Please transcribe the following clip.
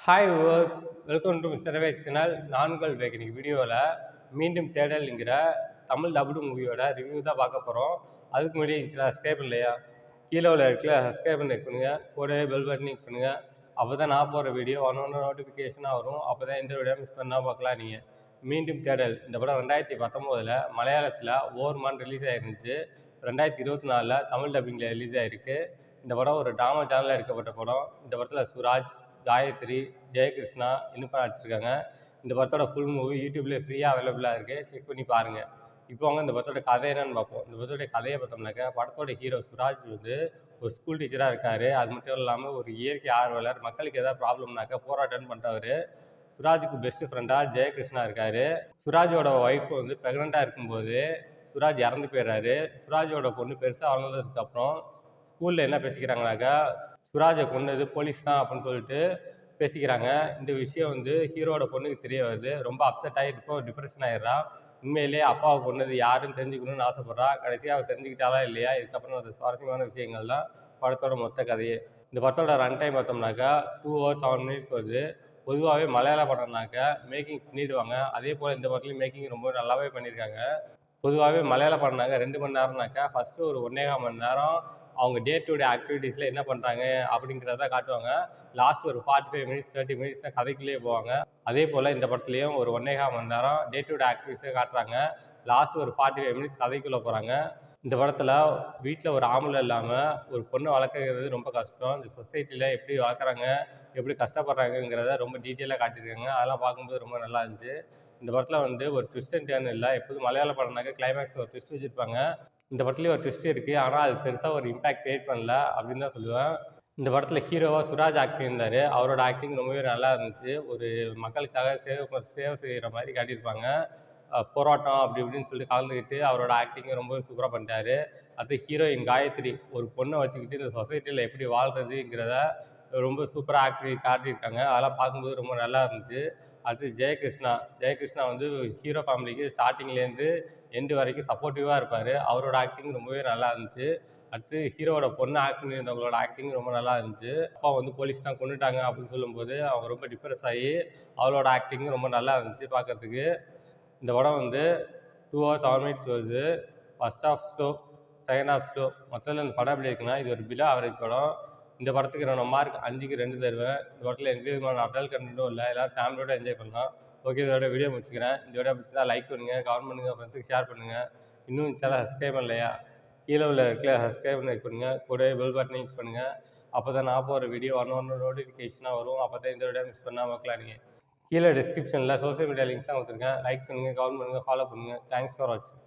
Hi viewers, welcome to mister Vek channel. நான்கள் Vek. இன்னைக்கு வீடியோவில் மீண்டும் தேடல்ங்கிற தமிழ் டபுள் மூவியோட ரிவ்யூ தான் பார்க்க போகிறோம். அதுக்கு முன்னாடி சப்ஸ்கிரைப் இல்லையா, கீழே உள்ள இடத்துல சப்ஸ்கிரைப் பண்ணி பண்ணுங்க, கூடவே பெல் பட்டன் கிளிக் பண்ணுங்க. அப்போ தான் நான் போகிற வீடியோ ஒன்று நோட்டிஃபிகேஷனாக வரும். அப்போ தான் எந்த வீடியோ மிஸ் பண்ணால் பார்க்கலாம். நீங்கள் மீண்டும் தேடல் இந்த படம் 2019 மலையாளத்தில் ஓர்மான் ரிலீஸ் ஆகிருந்துச்சு. 2024 தமிழ் டப்பிங்கில் ரிலீஸ் ஆகிருக்கு. இந்த படம் ஒரு ட்ராமா சேனலில் எடுக்கப்பட்ட படம். இந்த படத்தில் சுராஜ், காயத்ரி, ஜெயகிருஷ்ணா இன்னும் படம் நடிச்சிருக்காங்க. இந்த படத்தோட ஃபுல் மூவி யூடியூப்லேயே ஃப்ரீயாக அவைலபிளாக இருக்குது, செக் பண்ணி பாருங்கள். இப்போ அவங்க இந்த படத்தோட கதை என்னன்னு பார்ப்போம். இந்த படத்தோட கதையை பார்த்தோம்னாக்கா, படத்தோட ஹீரோ சுராஜ் வந்து ஒரு ஸ்கூல் டீச்சராக இருக்கார். அது மட்டும் இல்லாமல் ஒரு இயற்கை ஆர்வலர். மக்களுக்கு எதாவது ப்ராப்ளம்னாக்கா போராட்டம் பண்ணுறவர். சுராஜுக்கு பெஸ்ட் ஃப்ரெண்டாக ஜெயகிருஷ்ணா இருக்கார். சுராஜோட ஒய்ஃப் வந்து ப்ரெக்னெண்ட்டாக இருக்கும்போது சுராஜ் இறந்து போயிடுறாரு. சுராஜோட பொண்ணு பெருசாக வளர்ந்ததுக்கப்புறம் ஸ்கூலில் என்ன பேசிக்கிறாங்கனாக்கா, சுராஜை கொன்னது போலீஸ் தான் அப்படின்னு சொல்லிட்டு பேசிக்கிறாங்க. இந்த விஷயம் வந்து ஹீரோட பொண்ணுக்கு தெரிய வருது. ரொம்ப அப்செட் ஆகி இப்போ டிப்ரெஷன் ஆகிடுறா. உண்மையிலேயே அப்பாவை கொன்னது யாருன்னு தெரிஞ்சுக்கணும்னு ஆசைப்பட்றா. கடைசியாக அவள் தெரிஞ்சுக்கிட்டாலா இல்லையா, இதுக்கப்புறம் அது சுவாரஸ்யமான விஷயங்கள் தான் படத்தோட மொத்த கதையே. இந்த படத்தோட ரன் டைம் பார்த்தோம்னாக்கா 2 hours 7 minutes வருது. பொதுவாகவே மலையாள படம்னாக்கா மேக்கிங் பண்ணிடுவாங்க. அதே போல் இந்த படத்துலையும் மேக்கிங் ரொம்ப நல்லாவே பண்ணியிருக்காங்க. பொதுவாகவே மலையாள படம்னாக்கா 2 மணி நேரம்னாக்கா ஃபஸ்ட்டு ஒரு 1 1/4 மணி நேரம் அவங்க டே டு டே ஆக்டிவிட்டீஸில் என்ன பண்ணுறாங்க அப்படிங்கிறத காட்டுவாங்க. லாஸ்ட் ஒரு 45 மினிட்ஸ் 30 மினிட்ஸ் தான் கதைக்குள்ளேயே போவாங்க. அதே போல் இந்த படத்துலையும் ஒரு 1 1/4 மணி நேரம் டே டு டே ஆக்டிவிட்டீஸை காட்டுறாங்க. லாஸ்ட் ஒரு 45 மினிட்ஸ் கதைக்குள்ளே போகிறாங்க. இந்த படத்தில் வீட்டில் ஒரு ஆம்பளை இல்லாமல் ஒரு பொண்ணை வளர்க்குறது ரொம்ப கஷ்டம். இந்த சொசைட்டியில் எப்படி வளர்க்குறாங்க, எப்படி கஷ்டப்படுறாங்கங்கிறத ரொம்ப டீட்டெயிலாக காட்டியிருக்காங்க. அதெல்லாம் பார்க்கும்போது ரொம்ப நல்லா இருந்துச்சு. இந்த படத்தில் வந்து ஒரு ட்விஸ்ட் அண்ட் டர்ன் இல்லை. எப்போதும் மலையாள படம்னாக்கா கிளைமேக்ஸில் ஒரு ட்விஸ்ட் வச்சுருப்பாங்க. இந்த படத்துலேயும் ஒரு ட்விஸ்ட் இருக்குது. ஆனால் அது பெருசாக ஒரு இம்பாக்ட் கிரியேட் பண்ணல அப்படின்னு தான் சொல்லுவேன். இந்த படத்தில் ஹீரோவாக சுராஜ் ஆக்ட் பண்ணியிருந்தார். அவரோட ஆக்டிங் ரொம்பவே நல்லா இருந்துச்சு. ஒரு மக்களுக்காக சேவை செய்கிற மாதிரி காட்டியிருப்பாங்க. போராட்டம் அப்படி இப்படின்னு சொல்லிட்டு கலந்துக்கிட்டு அவரோட ஆக்டிங்கை ரொம்ப சூப்பராக பண்ணிட்டாரு. அடுத்து ஹீரோயின் காயத்ரி ஒரு பொண்ணை வச்சுக்கிட்டு இந்த சொசைட்டியில் எப்படி வாழ்கிறதுங்கிறத ரொம்ப சூப்பராக காட்டியிருக்காங்க. அதெல்லாம் பார்க்கும்போது ரொம்ப நல்லா இருந்துச்சு. அடுத்து ஜெயகிருஷ்ணா வந்து ஹீரோ ஃபேமிலிக்கு ஸ்டார்டிங்லேருந்து எண்டு வரைக்கும் சப்போர்ட்டிவாக இருப்பார். அவரோட ஆக்டிங் ரொம்பவே நல்லா இருந்துச்சு. அடுத்து ஹீரோவோட பொண்ணு ஆக்ட் பண்ணியிருந்தவங்களோட ஆக்டிங் ரொம்ப நல்லா இருந்துச்சு. அப்பா வந்து போலீஸ் தான் கொண்டுட்டாங்க அப்படின்னு சொல்லும்போது அவங்க ரொம்ப டிப்ரெஸ் ஆகி அவளோட ஆக்டிங் ரொம்ப நல்லா இருந்துச்சு பார்க்கறதுக்கு. இந்த படம் வந்து 2 hours 7 minutes வருது. First half slow, second half slow. மொத்தத்தில் இந்த படம் எப்படி இருக்குன்னா, இது ஒரு பிலோ ஆவரேஜ் படம். இந்த படத்துக்கு நான் மார்க் 5க்கு 2 தருவேன். இந்த படத்தில் எந்த விதமான அடல்ட் கண்டென்ட்டும் இல்லை. எல்லோரும் ஃபேமிலியோட என்ஜாய் பண்ணலாம். ஓகே, இதோட வீடியோ முடிச்சுக்கிறேன். இந்த வீடியோ பிடிச்சா லைக் பண்ணுங்கள், கமெண்ட் பண்ணுங்கள், ஃப்ரெண்ட்ஸுக்கு ஷேர் பண்ணுங்கள். இன்னும் சேனல் சப்ஸ்கிரைப் பண்ணலையா, கீழே உள்ள இடத்துல சப்ஸ்கிரைப் பண்ணி பண்ணுங்கள், கூடவே பெல் பட்டனை கிளிக் பண்ணுங்கள். அப்போ தான் நான் போகிற வீடியோ ஒன்று நோட்டிஃபிகேஷனாக வரும். அப்போ தான் இந்த வீடியோ மிஸ் பண்ணாமல் பார்க்கலாம். நீங்கள் கீழே டிஸ்கிரிப்ஷனில் சோஷியல் மீடியா லிங்க்ஸ்லாம் கொடுத்துருக்கேன். லைக் பண்ணுங்கள், கமெண்ட் பண்ணுங்கள், ஃபாலோ பண்ணுங்கள். தேங்க்ஸ் ஃபார் வாட்சிங்.